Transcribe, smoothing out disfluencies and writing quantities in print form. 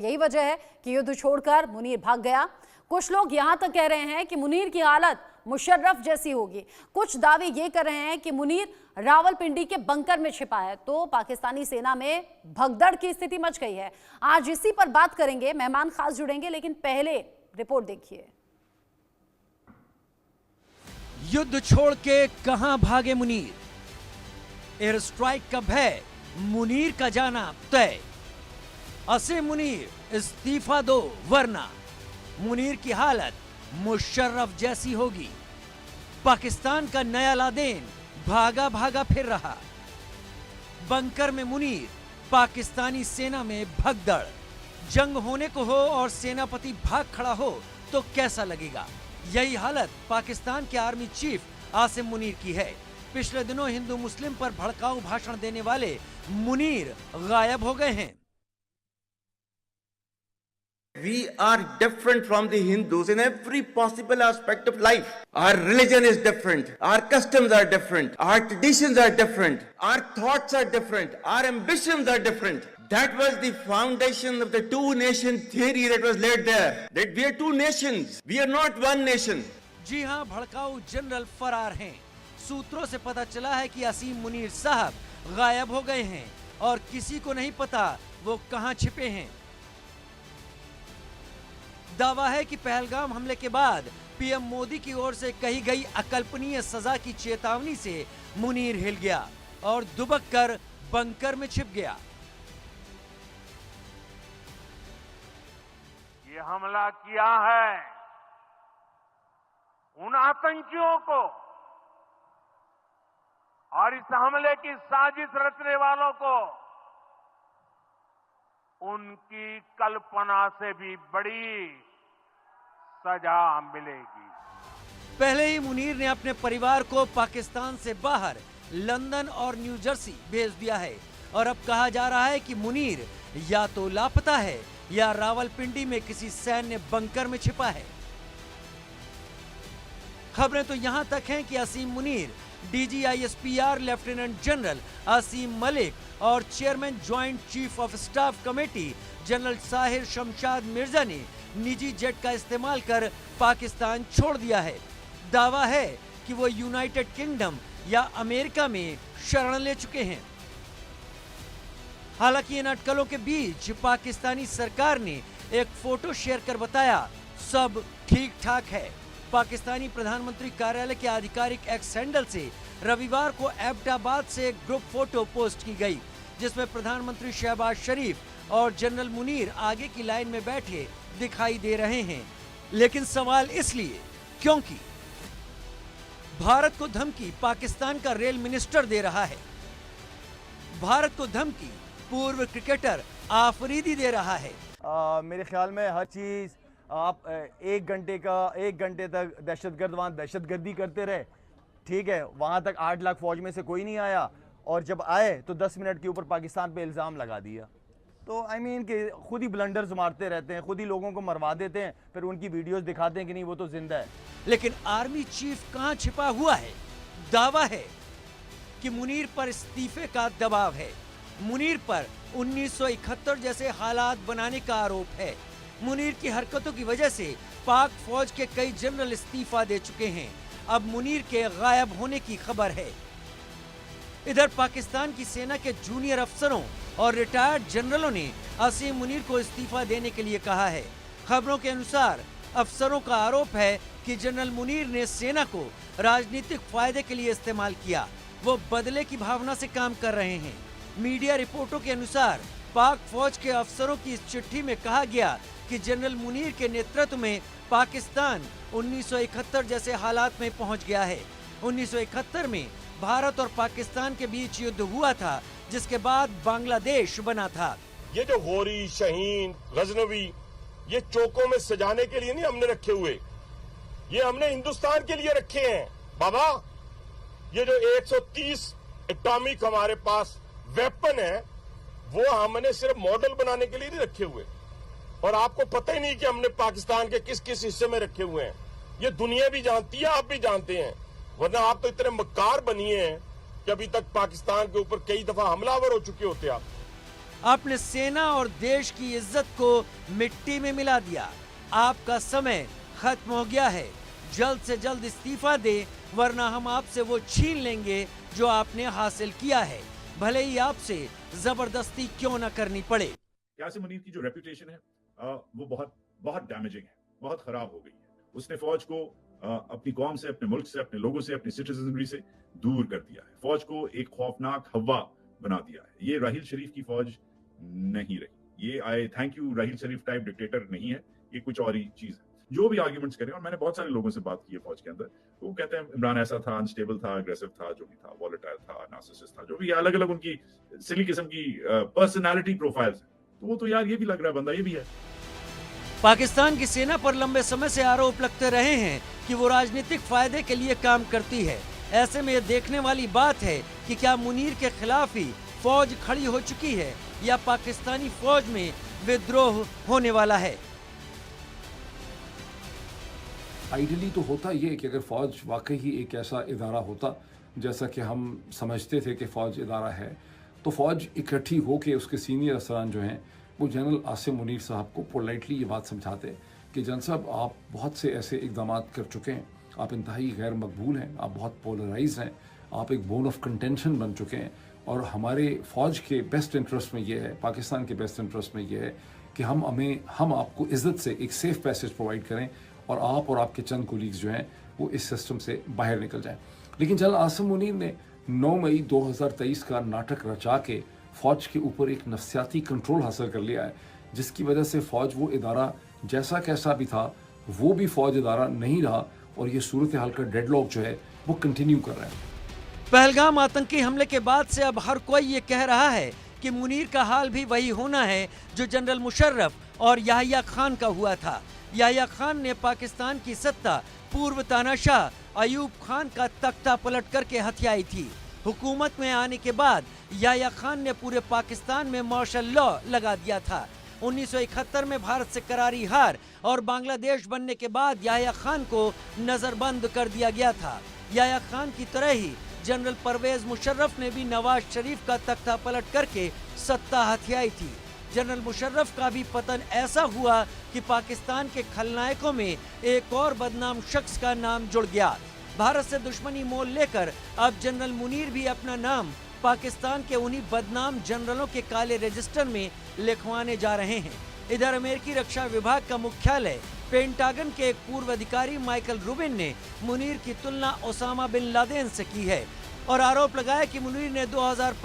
यही वजह है कि युद्ध छोड़कर मुनीर भाग गया। कुछ लोग यहां तक कह रहे हैं कि मुनीर की हालत मुशर्रफ जैसी होगी। कुछ दावे ये कर रहे हैं कि मुनीर रावलपिंडी के बंकर में छिपा है। तो पाकिस्तानी सेना में भगदड़ की स्थिति मच गई है। आज इसी पर बात करेंगे, मेहमान खास जुड़ेंगे, लेकिन पहले रिपोर्ट देखिए। युद्ध छोड़ के कहां भागे मुनीर? एयर स्ट्राइक का भय, मुनीर का जाना तय। असे मुनीर इस्तीफा दो वरना मुनीर की हालत मुशर्रफ जैसी होगी। पाकिस्तान का नया लादेन भागा भागा फिर रहा। बंकर में मुनीर, पाकिस्तानी सेना में भगदड़। जंग होने को हो और सेनापति भाग खड़ा हो तो कैसा लगेगा? यही हालत पाकिस्तान के आर्मी चीफ आसिम मुनीर की है। पिछले दिनों हिंदू मुस्लिम पर भड़काऊ भाषण देने वाले मुनीर गायब हो गए हैं। We are different from the Hindus in every possible aspect of life. Our religion is different. Our customs are different. Our traditions are different. Our thoughts are different. Our ambitions are different. That was the foundation of the two-nation theory that was laid there. That we are two nations. We are not one nation. जी हाँ, भड़काऊ general फरार हैं। सूत्रों से पता चला है कि असीम मुनीर साहब गायब हो गए हैं और किसी को नहीं पता वो कहां छिपे हैं। दावा है कि पहलगाम हमले के बाद पीएम मोदी की ओर से कही गई अकल्पनीय सजा की चेतावनी से मुनीर हिल गया और दुबक कर बंकर में छिप गया। ये हमला किया है उन आतंकियों को और इस हमले की साजिश रचने वालों को उनकी कल्पना से भी बड़ी सजा मिलेगी। पहले ही मुनीर ने अपने परिवार को पाकिस्तान से बाहर लंदन और न्यू जर्सी भेज दिया है और अब कहा जा रहा है कि मुनीर या तो लापता है या रावलपिंडी में किसी सैन्य बंकर में छिपा है। खबरें तो यहां तक हैं कि असीम मुनीर DGISPR लेफ्टिनेंट जनरल असीम मलिक और chairman joint chief of staff committee general Sahir Shamshad Mirza ने निजी जेट का इस्तेमाल कर पाकिस्तान छोड़ दिया है। दावा है कि वो यूनाइटेड किंगडम या अमेरिका में शरण ले चुके हैं। हालांकि इन अटकलों के बीच पाकिस्तानी सरकार ने एक फोटो शेयर कर बताया सब ठीक ठाक है। पाकिस्तानी प्रधानमंत्री कार्यालय के आधिकारिक एक्स हैंडल से रविवार को एबटाबाद से एक ग्रुप फोटो पोस्ट की गई, जिसमें प्रधानमंत्री शहबाज शरीफ और जनरल मुनीर आगे की लाइन में बैठे दिखाई दे रहे हैं। लेकिन सवाल इसलिए क्योंकि भारत को धमकी पाकिस्तान का रेल मिनिस्टर दे रहा है। भारत को धमकी पूर्व क्रिकेटर आफरीदी दे रहा है। मेरे ख्याल में हर चीज आप एक घंटे तक दहशतगर्द वहाँ दहशतगर्दी करते रहे, ठीक है, वहाँ तक 8 लाख फौज में से कोई नहीं आया और जब आए तो 10 मिनट के ऊपर पाकिस्तान पे इल्ज़ाम लगा दिया। तो आई मीन कि खुद ही ब्लंडर्स मारते रहते हैं, खुद ही लोगों को मरवा देते हैं, फिर उनकी वीडियोस दिखाते हैं कि नहीं वो तो जिंदा है। लेकिन आर्मी चीफ कहाँ छिपा हुआ है? दावा है कि मुनीर पर इस्तीफे का दबाव है। मुनीर पर 1971 जैसे हालात बनाने का आरोप है। मुनीर की हरकतों की वजह से पाक फौज के कई जनरल इस्तीफा दे चुके हैं। अब मुनीर के गायब होने की खबर है। इधर पाकिस्तान की सेना के जूनियर अफसरों और रिटायर्ड जनरलों ने असीम मुनीर को इस्तीफा देने के लिए कहा है। खबरों के अनुसार अफसरों का आरोप है कि जनरल मुनीर ने सेना को राजनीतिक फायदे के लिए इस्तेमाल किया। वो बदले की भावना से काम कर रहे हैं। मीडिया रिपोर्टों के अनुसार पाक फौज के अफसरों की इस चिट्ठी में कहा गया कि जनरल मुनीर के नेतृत्व में पाकिस्तान 1971 जैसे हालात में पहुंच गया है। 1971 में भारत और पाकिस्तान के बीच युद्ध हुआ था, जिसके बाद बांग्लादेश बना था। ये जो होरी, शहीन, गजनवी, ये चौकों में सजाने के लिए नहीं हमने रखे हुए, ये हमने हिंदुस्तान के लिए रखे हैं। बाबा, ये जो 130 एटॉमिक हमारे पास वेपन है, वो हमने सिर्फ मॉडल बनाने के लिए नहीं रखे हुए, और आपको पता ही नहीं कि हमने पाकिस्तान के किस किस हिस्से में रखे हुए हैं। ये दुनिया भी जानती है, आप भी जानते हैं, वरना आप तो इतने मक्कार बनिए हैं कि अभी तक पाकिस्तान के ऊपर कई दफा हमलावर हो चुके होते आप। आपने सेना और देश की इज्जत को मिट्टी में मिला दिया। आपका समय खत्म हो गया है। जल्द से जल्द इस्तीफा दे, वरना हम आपसे वो छीन लेंगे जो आपने हासिल किया है, भले ही आपसे जबरदस्ती क्यों न करनी पड़े। यासिर मुनीर की जो रेपुटेशन है वो बहुत डैमेजिंग है, बहुत खराब हो गई है। उसने फौज को अपनी कौम से, अपने मुल्क से, अपने लोगों से, अपनी सिटीजनरी से दूर कर दिया है। फौज को एक खौफनाक हवा बना दिया है। ये राहील शरीफ की फौज नहीं रही। ये आई thank you Raheel Sharif type dictator नहीं है, ये कुछ और ही चीज है। जो भी आर्ग्यूमेंट्स करें, और मैंने बहुत सारे लोगों से बात की है फौज के अंदर, वो कहते हैं इमरान ऐसा था, अनस्टेबल था, अग्रेसिव था, जो भी था, वॉलेटाइल था, नार्सिसिस्ट था, जो भी अलग अलग उनकी सिली किस्म की पर्सनालिटी प्रोफाइल्स है। तो वो तो यार ये भी लग रहा है बंदा ये भी है। पाकिस्तान की सेना पर लंबे समय से आरोप लगते रहे हैं कि वो राजनीतिक फायदे के लिए काम करती है। ऐसे में ये देखने वाली बात है कि क्या मुनीर के खिलाफ ही फौज खड़ी हो चुकी है या पाकिस्तानी फौज में विद्रोह होने वाला है। आइडियली तो होता ये कि अगर फ़ौज वाकई ही एक ऐसा इदारा होता जैसा कि हम समझते थे कि फ़ौज इदारा है, तो फ़ौज इकट्ठी हो के उसके सीनियर अफसरान जो हैं वो जनरल आसिम मुनीर साहब को पोलाइटली ये बात समझाते कि जनरल साहब आप बहुत से ऐसे इकदाम कर चुके हैं, आप इंतहाई गैर मकबूल हैं, आप बहुत पोलराइज हैं, आप एक बोन ऑफ कंटेंशन बन चुके हैं, और हमारे फ़ौज के बेस्ट इंटरेस्ट में ये है, पाकिस्तान के बेस्ट इंटरेस्ट में ये है कि हम आपको इज़्ज़त से एक सेफ़ पैसेज प्रोवाइड करें और आप और आपके चंद कोलीग्स जो हैं वो इस सिस्टम से बाहर निकल जाएं। लेकिन जनरल आसिम मुनीर ने 9 मई 2023 का नाटक रचा के फ़ौज के ऊपर एक नफ्सियाती कंट्रोल हासिल कर लिया है, जिसकी वजह से फ़ौज वो इदारा जैसा कैसा भी था वो भी फ़ौज इदारा नहीं रहा, और ये सूरत हाल का डेडलॉक जो है वो कंटिन्यू कर रहा है। पहलगाम आतंकी हमले के बाद से अब हर कोई ये कह रहा है कि मुनीर का हाल भी वही होना है जो जनरल मुशर्रफ और याहिया खान का हुआ था। याहिया खान ने पाकिस्तान की सत्ता पूर्व तानाशाह अयूब खान का तख्ता पलट करके हथियाई थी। हुकूमत में आने के बाद याहिया खान ने पूरे पाकिस्तान में मार्शल लॉ लगा दिया था। 1971 में भारत से करारी हार और बांग्लादेश बनने के बाद याहिया खान को नजरबंद कर दिया गया था। याहिया खान की तरह ही जनरल परवेज मुशर्रफ ने भी नवाज शरीफ का तख्ता पलट करके सत्ता हथियाई थी। जनरल मुशर्रफ का भी पतन ऐसा हुआ कि पाकिस्तान के खलनायकों में एक और बदनाम शख्स का नाम जुड़ गया। भारत से दुश्मनी मोल लेकर अब जनरल मुनीर भी अपना नाम पाकिस्तान के उन्हीं बदनाम जनरलों के काले रजिस्टर में लिखवाने जा रहे हैं। इधर अमेरिकी रक्षा विभाग का मुख्यालय पेंटागन के एक पूर्व अधिकारी माइकल रूबिन ने मुनीर की तुलना ओसामा बिन लादेन से की है और आरोप लगाया कि मुनीर ने 2025